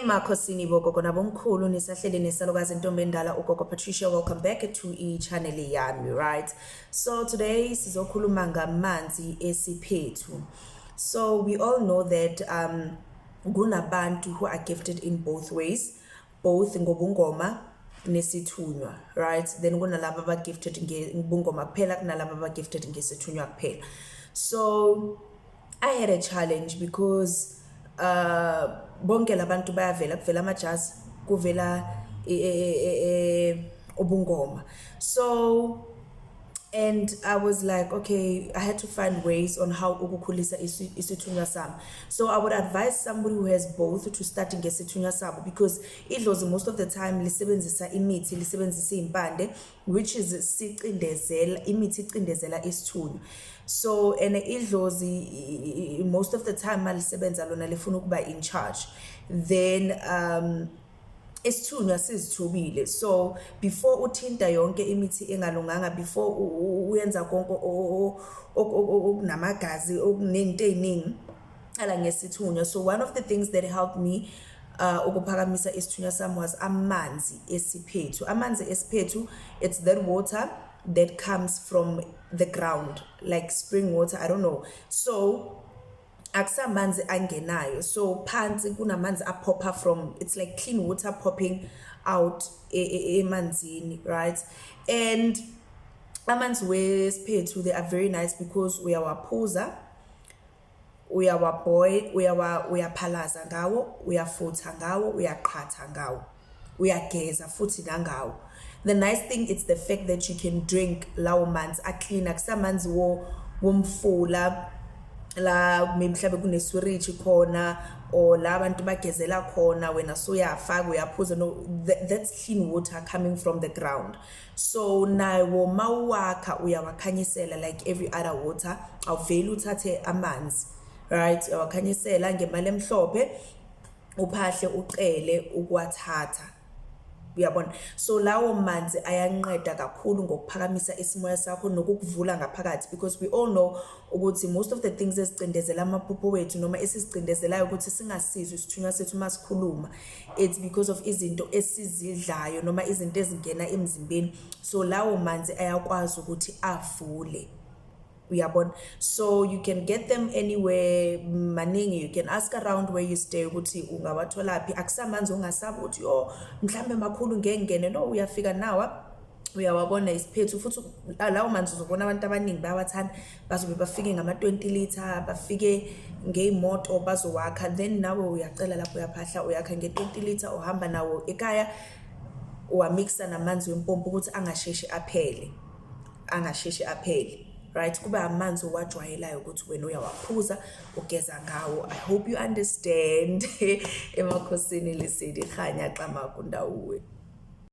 Makhosini bogogo nabomkhulu nisahleli nesalukazi intombi endala uGogo Patricia. Welcome back to channel yami, right? So today sizokhuluma ngamanzi esiphethu. So we all know that kunabantu who are gifted in both ways, both ngobungoma nesithunywa, right? Then kunalabo aba gifted ngobungoma kuphela, kunalabo aba gifted ngesithunywa kuphela. So I had a challenge because bonke labantu bayavela kuvela amajazi kuvela ubungoma. So and I was like, okay, I had to find ways on how ukukhulisa isithunywa sami. So I would advise somebody who has both to start ngesithunywa sabo, because idlozi most of the time lisebenzisa imithi, lisebenzisa impande, which is sicindezela imithi icindezela isithunywa. So and idlozi most of the time malisebenza lona lifuna ukuba in charge, then isithunywa sizithubile. So before uthinta yonke imithi engalunganga, before uyenza konke okunamagazi okunento eziningi ala ngesithunywa. So one of the things that helped me ukuphakamisa isithunywa sami was amanzi esiphethu. Amanzi esiphethu, it's that water that comes from the ground, like spring water, I don't know. So akusamanzi angenayo, so phansi kunamanzi apopha from, it's like clean water popping out emanzini, right? And amanzi wesiphethu, they are very nice because uyawaphuza, uyawaboil, uyaphalaza ngawo, uyafutha ngawo, uyaqhatha ngawo, uyageza futhi nangawo. The nice thing is the fact that you can drink lawo manzi aclean. Akusamanzi womfula la mhlawumbe kuneswiriji khona, or la abantu bagezela khona wena soyafaka uyaphuza. No, that's clean water coming from the ground. So nawo mawakha uyawakhanyisela like every other water. Awuveli uthathe amanzi, right? Uyawakhanyisela ngemali emhlophe, uphahle uqele ukwathatha, uyabona. So lawo manzi ayanqeda kakhulu ngokuphakamisa isimoya sakho nokukuvula ngaphakathi, because we all know ukuthi most of the things ezicindezela amaphupho wethu noma esizicindezelayo ukuthi singasizwe isithunywa sethu masikhuluma, it's because of izinto esizidlayo noma izinto ezingena emzimbeni. So lawo manzi ayakwazi ukuthi avule, uyabona. So you can get them anywhere maningi. You can ask around where you stay ukuthi ungawathola phi. Akusamanzi ungasabi ukuthi yo mhlambe makhulu ngengene, no, uyafika nawa uyawabona isiphethu. Futhi lawo manzi uzobona abantu abaningi bayawathanda, bazobe bafike ngama-20 liter, bafike ngeimoto bazowakha, then nawe uyacela lapho uyaphahla uyakha nge-20 liter, uhamba nawo ekhaya uwamixa namanzi wempompo ukuthi angasheshi aphele, right? Kuba amanzi owajwayelayo ukuthi wena uyawaphuza ugeza ngawo. I hope you understand. Emakhosini lisidi khanya xa makunda uwe.